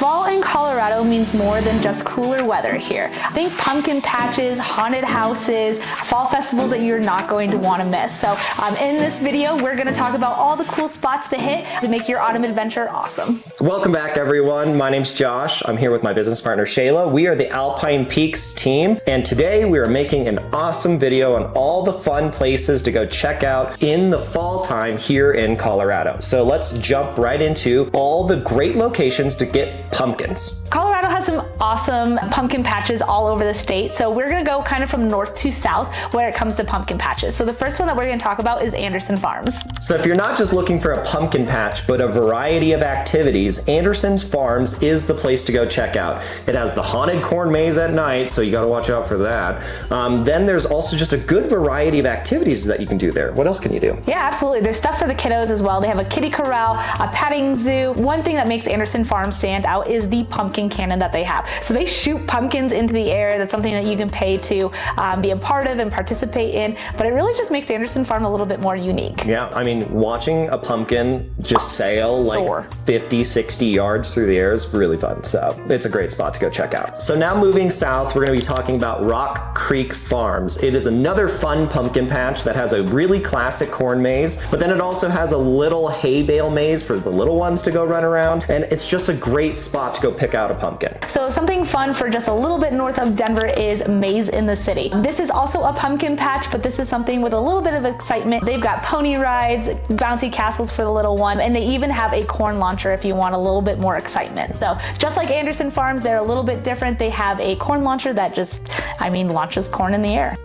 Fall in Colorado means more than just cooler weather here. Think pumpkin patches, haunted houses, fall festivals that you're not going to want to miss. So in this video, we're going to talk about all the cool spots to hit to make your autumn adventure awesome. Welcome back, everyone. My name's Josh. I'm here with my business partner, Shayla. We are the Alpine Peaks team, and today we are making an awesome video on all the fun places to go check out in the fall time here in Colorado. So let's jump right into all the great locations to get pumpkins. Colorado has some awesome pumpkin patches all over the state, so we're gonna go kind of from north to south where it comes to pumpkin patches. So the first one that we're gonna talk about is Anderson Farms. So if you're not just looking for a pumpkin patch, but a variety of activities, Anderson's Farms is the place to go check out. It has the haunted corn maze at night, so you gotta watch out for that. Then there's also just a good variety of activities that you can do there. What else can you do? Yeah, absolutely. There's stuff for the kiddos as well. They have a kiddie corral, a petting zoo. One thing that makes Anderson Farms stand out is the pumpkin cannon that they have. So they shoot pumpkins into the air. That's something that you can pay to be a part of and participate in, but it really just makes Anderson Farm a little bit more unique. Yeah, I mean, watching a pumpkin just sail like 50, 60 yards through the air is really fun. So it's a great spot to go check out. So now moving south, we're gonna be talking about Rock Creek Farms. It is another fun pumpkin patch that has a really classic corn maze, but then it also has a little hay bale maze for the little ones to go run around. And it's just a great spot to go pick out a pumpkin. So something fun for just a little bit north of Denver is Maze in the City. This is also a pumpkin patch, but this is something with a little bit of excitement. They've got pony rides, bouncy castles for the little one, and they even have a corn launcher if you want a little bit more excitement. So just like Anderson Farms, they're a little bit different. They have a corn launcher that just, launches corn in the air.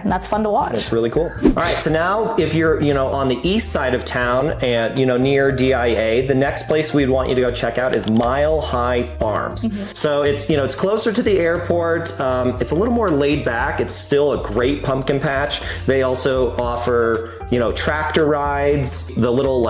And that's fun to watch. It's really cool. All right, so now if you're, on the east side of town and, near DIA, the next place we'd want you to go check out is Mile High Farms. So it's, it's closer to the airport. It's a little more laid back. It's still a great pumpkin patch. They also offer, tractor rides, the little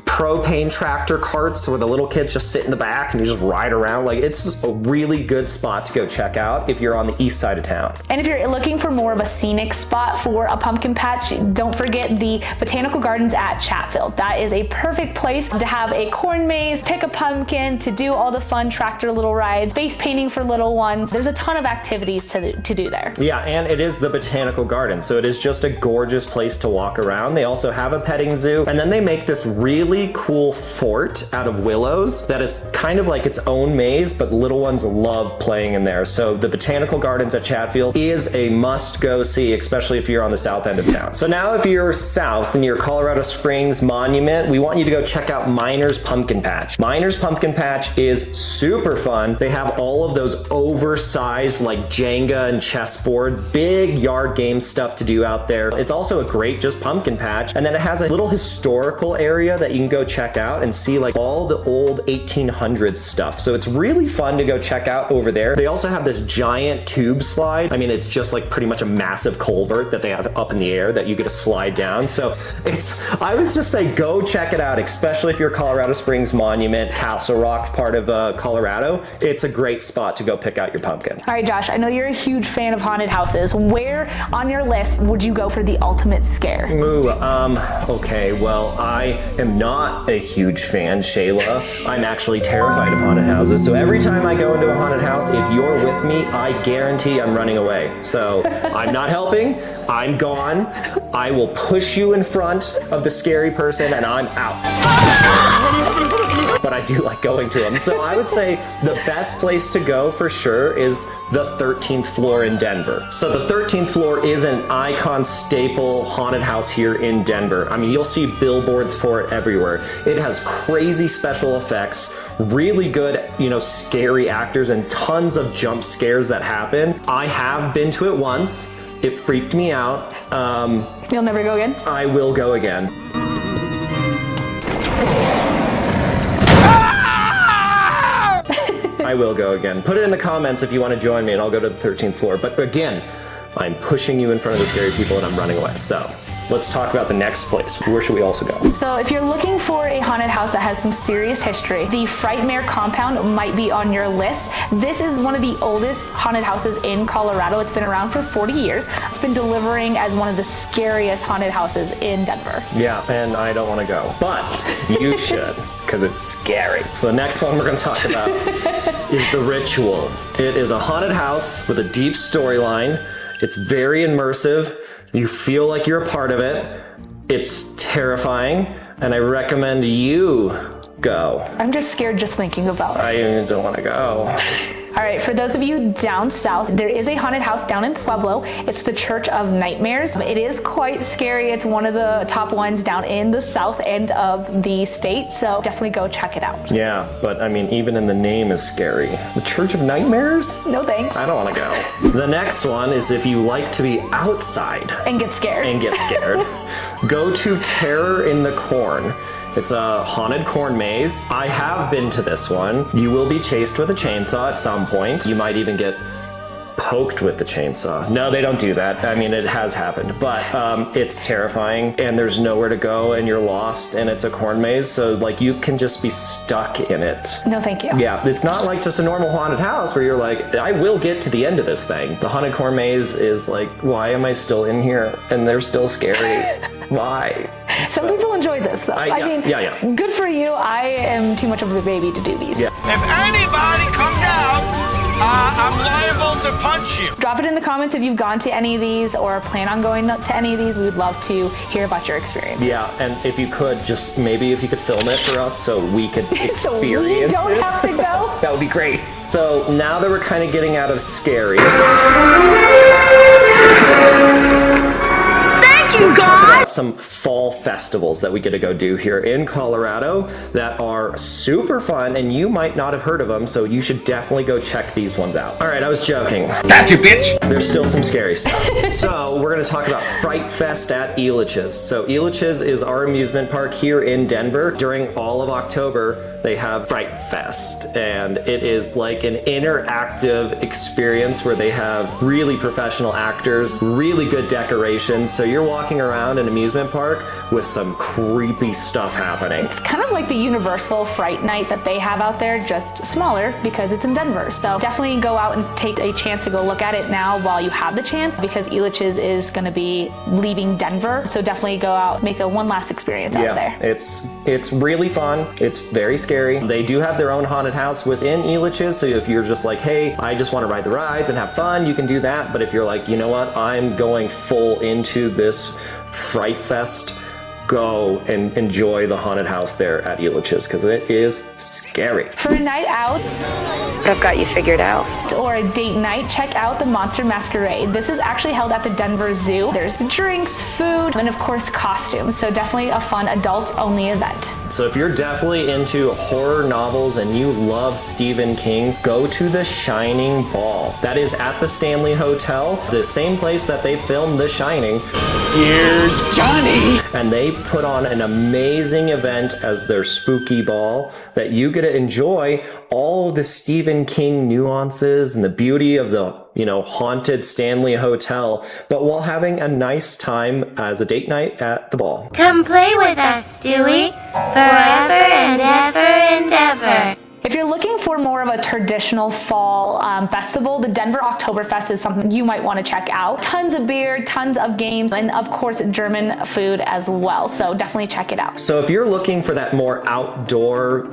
propane tractor carts where the little kids just sit in the back and you just ride around. It's a really good spot to go check out if you're on the east side of town. And if you're looking for more of a scenic spot for a pumpkin patch, don't forget the Botanical Gardens at Chatfield. That is a perfect place to have a corn maze, pick a pumpkin, to do all the fun tractor little rides, face painting for little ones. There's a ton of activities to do there. Yeah, and it is the Botanical Garden, so it is just a gorgeous place to walk around. They also have a petting zoo, and then they make this really cool fort out of willows that is kind of like its own maze, but little ones love playing in there. So the Botanical Gardens at Chatfield is a must go see, especially if you're on the south end of town. So now if you're south near Colorado Springs Monument, we want you to go check out Miner's Pumpkin Patch. Miner's Pumpkin Patch is super fun. They have all of those oversized Jenga and chessboard, big yard game stuff to do out there. It's also a great just pumpkin patch. And then it has a little historical area that you can go check out and see all the old 1800s stuff. So it's really fun to go check out over there. They also have this giant tube slide. It's just pretty much a massive culvert that they have up in the air that you get to slide down. So I would just say go check it out, especially if you're Colorado Springs Monument, Castle Rock part of Colorado. It's a great spot to go pick out your pumpkin. All right, Josh, I know you're a huge fan of haunted houses. Where on your list would you go for the ultimate scare? Ooh, okay, well, I am not a huge fan, Shayla. I'm actually terrified of haunted houses. So every time I go into a haunted house, if you're with me, I guarantee I'm running away. So I'm not helping, I'm gone. I will push you in front of the scary person and I'm out. But I do like going to them. So I would say the best place to go for sure is the 13th floor in Denver. So the 13th floor is an icon staple haunted house here in Denver. You'll see billboards for it everywhere. It has crazy special effects, really good, scary actors, and tons of jump scares that happen. I have been to it once. It freaked me out. You'll never go again? I will go again. I will go again. Put it in the comments if you want to join me and I'll go to the 13th floor. But again, I'm pushing you in front of the scary people and I'm running away. So let's talk about the next place. Where should we also go? So if you're looking for a haunted house that has some serious history, the Frightmare Compound might be on your list. This is one of the oldest haunted houses in Colorado. It's been around for 40 years. It's been delivering as one of the scariest haunted houses in Denver. Yeah, and I don't want to go, but you should. because it's scary. So the next one we're gonna talk about is The Ritual. It is a haunted house with a deep storyline. It's very immersive. You feel like you're a part of it. It's terrifying, and I recommend you go. I'm just scared just thinking about it. I don't want to go. All right, for those of you down south, there is a haunted house down in Pueblo. It's the Church of Nightmares. It is quite scary. It's one of the top ones down in the south end of the state, so definitely go check it out. Yeah, but I mean, even in the name is scary. The Church of Nightmares? No thanks. I don't want to go. The next one is if you like to be outside And get scared. Go to Terror in the Corn. It's a haunted corn maze. I have been to this one. You will be chased with a chainsaw at some point. You might even get poked with the chainsaw. No, they don't do that. I mean, it has happened, but it's terrifying and there's nowhere to go and you're lost and it's a corn maze. So like you can just be stuck in it. No, thank you. Yeah, it's not like just a normal haunted house where you're like, I will get to the end of this thing. The haunted corn maze is like, why am I still in here? And they're still scary. Why? Some people enjoy this though. I mean, good for you. I am too much of a baby to do these. Yeah. If anybody comes out, I'm liable to punch you. Drop it in the comments if you've gone to any of these or plan on going to any of these. We would love to hear about your experience. Yeah, and if you could, just maybe if you could film it for us so we could experience so we don't have to go. That would be great. So now that we're kind of getting out of scary. Let's talk about some fall festivals that we get to go do here in Colorado that are super fun, and you might not have heard of them, so you should definitely go check these ones out. All right, I was joking. Got you, bitch. There's still some scary stuff. So we're going to talk about Fright Fest at Elitch's. So Elitch's is our amusement park here in Denver. During all of October, they have Fright Fest, and it is like an interactive experience where they have really professional actors, really good decorations. So you're walking around an amusement park with some creepy stuff happening. It's kind of like the Universal Fright Night that they have out there, just smaller because it's in Denver. So definitely go out and take a chance to go look at it now while you have the chance, because Elitch's is going to be leaving Denver. So definitely go out, make a one last experience out of there. It's really fun. It's very scary. They do have their own haunted house within Elitch's. So if you're just like, hey, I just want to ride the rides and have fun, you can do that. But if you're like, you know what, I'm going full into this Fright Fest, go and enjoy the haunted house there at Elitch's because it is scary. For a night out, I've got you figured out. Or a date night, check out the Monster Masquerade. This is actually held at the Denver Zoo. There's drinks, food, and of course costumes. So definitely a fun adults-only event. So if you're definitely into horror novels and you love Stephen King, go to The Shining Ball. That is at the Stanley Hotel, the same place that they filmed The Shining. Here's Johnny. And they put on an amazing event as their spooky ball that you get to enjoy all of the Stephen King nuances and the beauty of the, haunted Stanley Hotel, but while having a nice time as a date night at the ball. Come play with us, Stewie, forever and ever and ever. If you're looking for more of a traditional fall festival, the Denver Oktoberfest is something you might want to check out. Tons of beer, tons of games, and of course German food as well. So definitely check it out. So if you're looking for that more outdoor,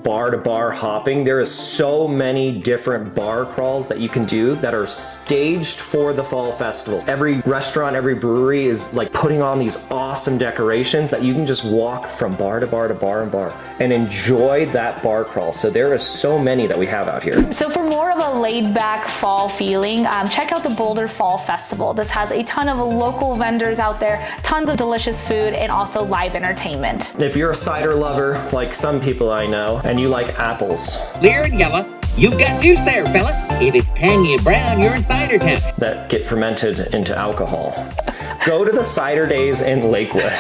bar to bar hopping, there is so many different bar crawls that you can do that are staged for the fall festivals. Every restaurant, every brewery is like putting on these awesome decorations that you can just walk from bar to bar to bar and bar and enjoy that bar crawl. So there are so many that we have out here. So for more of a laid back fall feeling, check out the Boulder Fall Festival. This has a ton of local vendors out there, tons of delicious food, and also live entertainment. If you're a cider lover, like some people I know, and you like apples. Clear and yellow. You've got juice there, fella. If it's tangy and brown, you're in cider town. That get fermented into alcohol. Go to the cider days in Lakewood.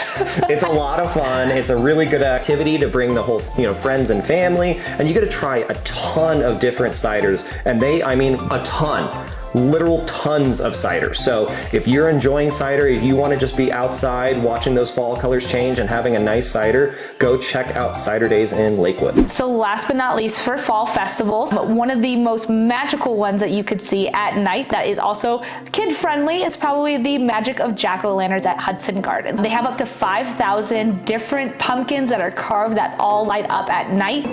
It's a lot of fun. It's a really good activity to bring the whole, friends and family, and you get to try a ton of different ciders, and a ton. literal tons of cider. So if you're enjoying cider, if you want to just be outside watching those fall colors change and having a nice cider, go check out Cider Days in Lakewood. So last but not least, for fall festivals, one of the most magical ones that you could see at night that is also kid-friendly is probably the magic of jack-o'-lanterns at Hudson Gardens. They have up to 5,000 different pumpkins that are carved that all light up at night.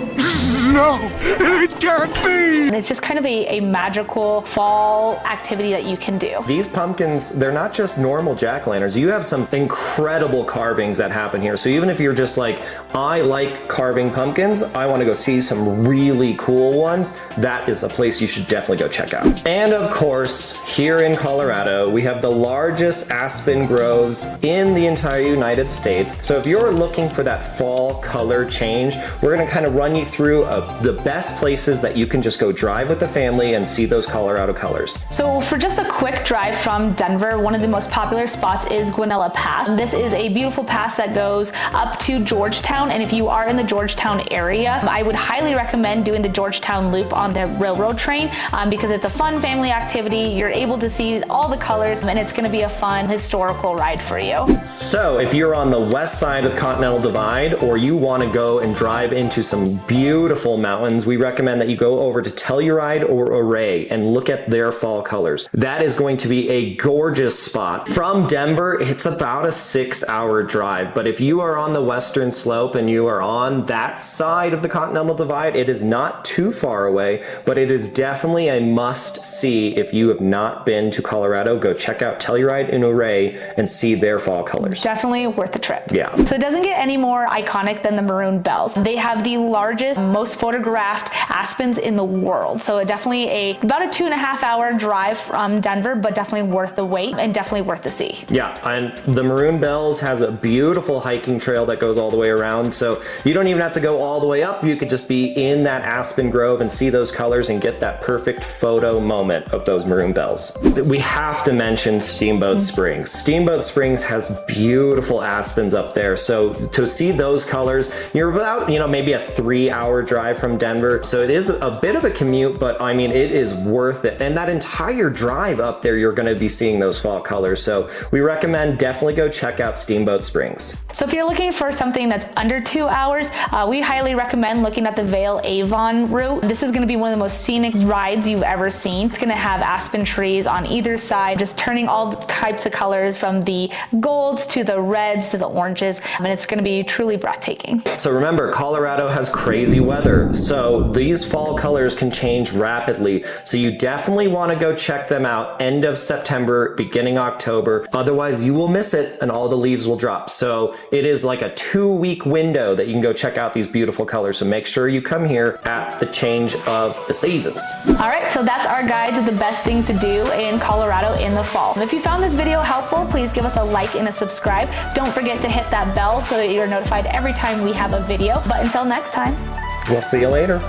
No, it can't be! And it's just kind of a magical fall activity that you can do. These pumpkins, they're not just normal jack-o'-lanterns. You have some incredible carvings that happen here. So even if you're just like, I like carving pumpkins, I want to go see some really cool ones, that is a place you should definitely go check out. And of course, here in Colorado, we have the largest aspen groves in the entire United States. So if you're looking for that fall color change, we're going to kind of run you through the best places that you can just go drive with the family and see those Colorado colors. So for just a quick drive from Denver, one of the most popular spots is Guanella Pass. This is a beautiful pass that goes up to Georgetown, and if you are in the Georgetown area, I would highly recommend doing the Georgetown Loop on the railroad train because it's a fun family activity. You're able to see all the colors, and it's going to be a fun historical ride for you. So if you're on the west side of the Continental Divide, or you want to go and drive into some beautiful mountains, we recommend that you go over to Telluride or Array and look at their fall colors. That is going to be a gorgeous spot. From Denver, it's about a 6-hour drive, but if you are on the western slope and you are on that side of the Continental Divide, it is not too far away, but it is definitely a must-see. If you have not been to Colorado, go check out Telluride and Array and see their fall colors. Definitely worth the trip. Yeah. So it doesn't get any more iconic than the maroon bells. They have the largest, most photographed aspens in the world. So definitely about a 2.5-hour drive from Denver, but definitely worth the wait and definitely worth the see. Yeah, and the Maroon Bells has a beautiful hiking trail that goes all the way around, so you don't even have to go all the way up. You could just be in that aspen grove and see those colors and get that perfect photo moment of those Maroon Bells. We have to mention Steamboat Springs. Steamboat Springs has beautiful aspens up there, so to see those colors, you're about, maybe a 3-hour drive from Denver, so it is a bit of a commute, but I mean, it is worth it. And that entire drive up there, you're going to be seeing those fall colors, so we recommend definitely go check out Steamboat Springs. So if you're looking for something that's under 2 hours, we highly recommend looking at the Vail Avon route. This is going to be one of the most scenic rides you've ever seen. It's going to have aspen trees on either side, just turning all types of colors from the golds to the reds to the oranges, and it's going to be truly breathtaking. So remember, Colorado has crazy weather, so these fall colors can change rapidly, so you definitely want to go check them out end of September, beginning October. Otherwise, you will miss it and all the leaves will drop. So it is like a 2-week window that you can go check out these beautiful colors. So make sure you come here at the change of the seasons. All right, so that's our guides of the best things to do in Colorado in the fall. If you found this video helpful, please give us a like and a subscribe. Don't forget to hit that bell so that you're notified every time we have a video. But until next time, We'll see you later.